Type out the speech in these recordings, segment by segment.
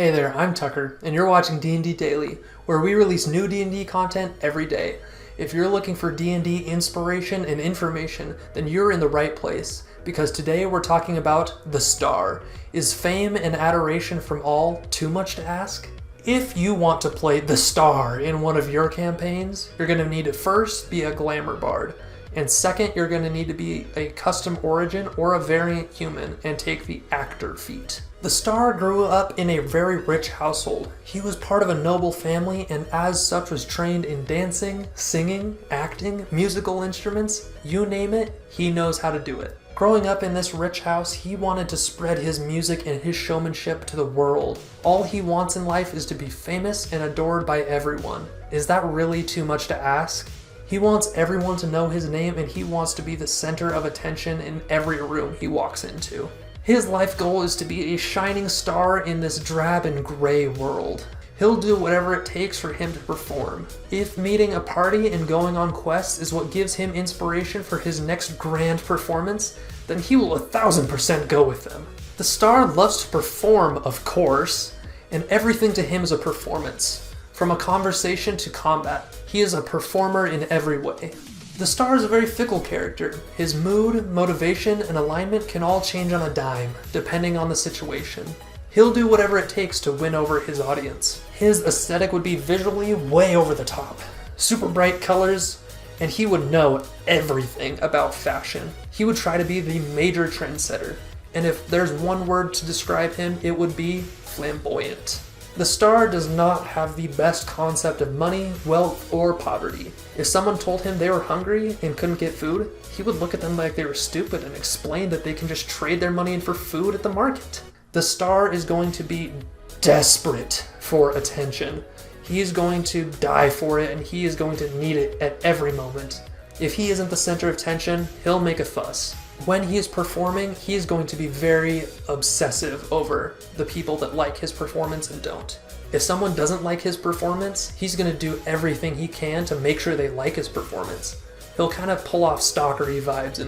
Hey there, I'm Tucker, and you're watching D&D Daily, where we release new D&D content every day. If you're looking for D&D inspiration and information, then you're in the right place, because today we're talking about the Star. Is fame and adoration from all too much to ask? If you want to play the Star in one of your campaigns, you're going to need to first be a Glamour bard. And second, you're going to need to be a custom origin or a variant human and take the actor feat. The Star grew up in a very rich household. He was part of a noble family and as such was trained in dancing, singing, acting, musical instruments, you name it, he knows how to do it. Growing up in this rich house, he wanted to spread his music and his showmanship to the world. All he wants in life is to be famous and adored by everyone. Is that really too much to ask? He wants everyone to know his name and he wants to be the center of attention in every room he walks into. His life goal is to be a shining star in this drab and gray world. He'll do whatever it takes for him to perform. If meeting a party and going on quests is what gives him inspiration for his next grand performance, then he will 1000% go with them. The Star loves to perform, of course, and everything to him is a performance. From a conversation to combat, he is a performer in every way. The Star is a very fickle character. His mood, motivation, and alignment can all change on a dime, depending on the situation. He'll do whatever it takes to win over his audience. His aesthetic would be visually way over the top. Super bright colors, and he would know everything about fashion. He would try to be the major trendsetter, and if there's one word to describe him, it would be flamboyant. The Star does not have the best concept of money, wealth, or poverty. If someone told him they were hungry and couldn't get food, he would look at them like they were stupid and explain that they can just trade their money in for food at the market. The Star is going to be desperate for attention. He is going to die for it and he is going to need it at every moment. If he isn't the center of attention, he'll make a fuss. When he is performing, he is going to be very obsessive over the people that like his performance and don't. If someone doesn't like his performance, he's going to do everything he can to make sure they like his performance. He'll kind of pull off stalkery vibes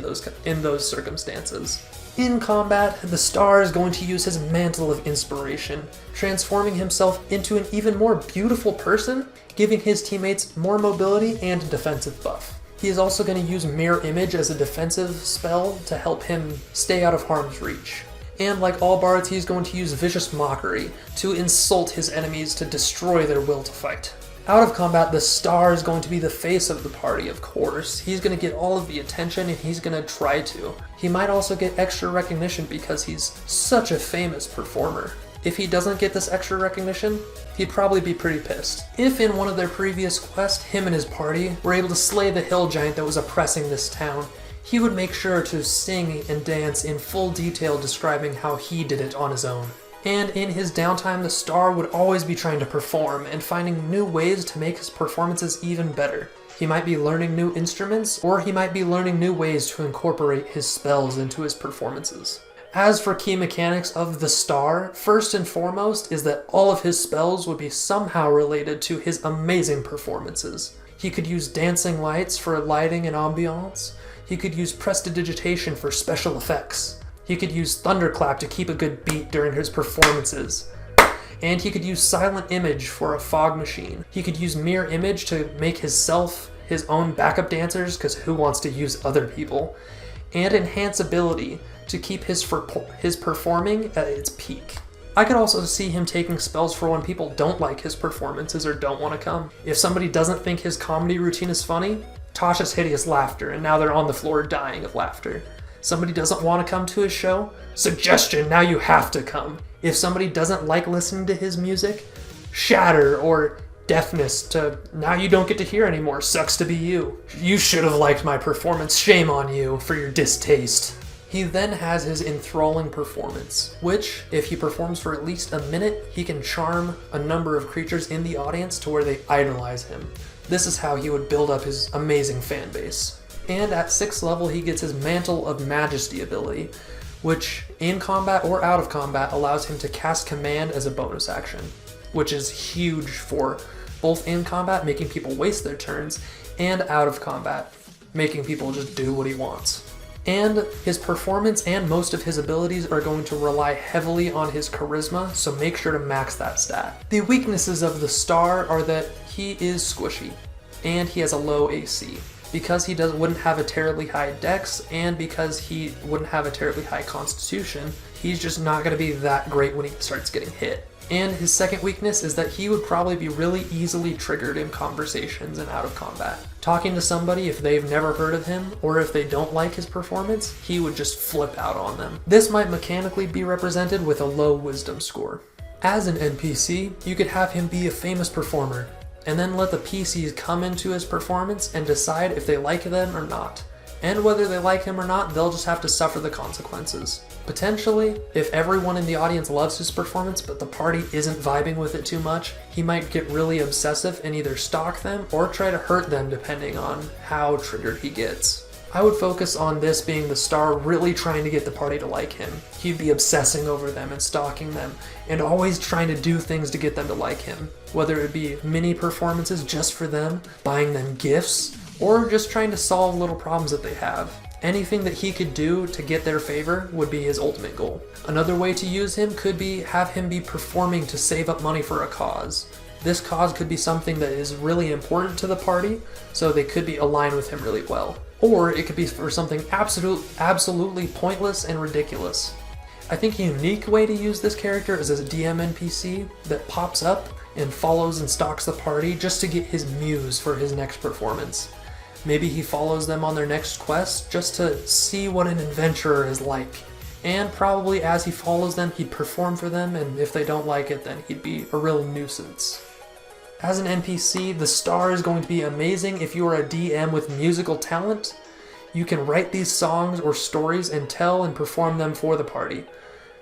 in those circumstances. In combat, the Star is going to use his mantle of inspiration, transforming himself into an even more beautiful person, giving his teammates more mobility and defensive buff. He is also going to use Mirror Image as a defensive spell to help him stay out of harm's reach. And like all bards, he's going to use Vicious Mockery to insult his enemies to destroy their will to fight. Out of combat, the Star is going to be the face of the party, of course. He's going to get all of the attention and he's going to try to. He might also get extra recognition because he's such a famous performer. If he doesn't get this extra recognition, he'd probably be pretty pissed. If in one of their previous quests, him and his party were able to slay the hill giant that was oppressing this town, he would make sure to sing and dance in full detail describing how he did it on his own. And in his downtime, the Star would always be trying to perform and finding new ways to make his performances even better. He might be learning new instruments, or he might be learning new ways to incorporate his spells into his performances. As for key mechanics of the Star, first and foremost is that all of his spells would be somehow related to his amazing performances. He could use dancing lights for lighting and ambiance. He could use prestidigitation for special effects. He could use thunderclap to keep a good beat during his performances. And he could use silent image for a fog machine. He could use mirror image to make himself his own backup dancers, because who wants to use other people? And enhance ability to keep his performing at its peak. I could also see him taking spells for when people don't like his performances or don't want to come. If somebody doesn't think his comedy routine is funny, Tasha's hideous laughter, and now they're on the floor dying of laughter. Somebody doesn't want to come to his show? Suggestion, now you have to come. If somebody doesn't like listening to his music, shatter or deafness to now you don't get to hear anymore, sucks to be you. You should have liked my performance, shame on you for your distaste. He then has his enthralling performance, which, if he performs for at least a minute, he can charm a number of creatures in the audience to where they idolize him. This is how he would build up his amazing fan base. And at 6th level, he gets his Mantle of Majesty ability, which in combat or out of combat allows him to cast command as a bonus action, which is huge for both in combat, making people waste their turns, and out of combat, making people just do what he wants. And his performance and most of his abilities are going to rely heavily on his charisma, so make sure to max that stat. The weaknesses of the star are that he is squishy, and he has a low AC. Because he wouldn't have a terribly high dex, and because he wouldn't have a terribly high constitution, he's just not going to be that great when he starts getting hit. And his second weakness is that he would probably be really easily triggered in conversations and out of combat. Talking to somebody, if they've never heard of him, or if they don't like his performance, he would just flip out on them. This might mechanically be represented with a low wisdom score. As an NPC, you could have him be a famous performer, and then let the PCs come into his performance and decide if they like them or not. And whether they like him or not, they'll just have to suffer the consequences. Potentially, if everyone in the audience loves his performance but the party isn't vibing with it too much, he might get really obsessive and either stalk them or try to hurt them depending on how triggered he gets. I would focus on this being the star really trying to get the party to like him. He'd be obsessing over them and stalking them, and always trying to do things to get them to like him. Whether it be mini performances just for them, buying them gifts, or just trying to solve little problems that they have. Anything that he could do to get their favor would be his ultimate goal. Another way to use him could be have him be performing to save up money for a cause. This cause could be something that is really important to the party, so they could be aligned with him really well. Or it could be for something absolutely pointless and ridiculous. I think a unique way to use this character is as a DM NPC that pops up and follows and stalks the party just to get his muse for his next performance. Maybe he follows them on their next quest just to see what an adventurer is like. And probably as he follows them, he'd perform for them, and if they don't like it, then he'd be a real nuisance. As an NPC, the star is going to be amazing if you are a DM with musical talent. You can write these songs or stories and tell and perform them for the party.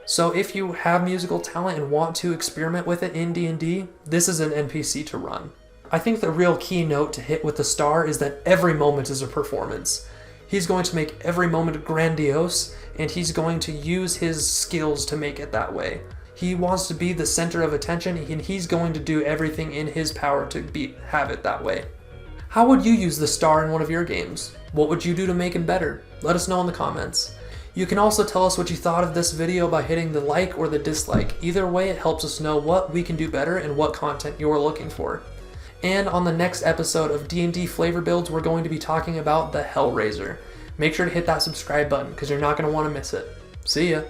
So if you have musical talent and want to experiment with it in D&D, this is an NPC to run. I think the real key note to hit with the star is that every moment is a performance. He's going to make every moment grandiose, and he's going to use his skills to make it that way. He wants to be the center of attention, and he's going to do everything in his power to have it that way. How would you use the star in one of your games? What would you do to make it better? Let us know in the comments. You can also tell us what you thought of this video by hitting the like or the dislike. Either way, it helps us know what we can do better and what content you're looking for. And on the next episode of D&D Flavor Builds, we're going to be talking about the Hellraiser. Make sure to hit that subscribe button because you're not going to want to miss it. See ya!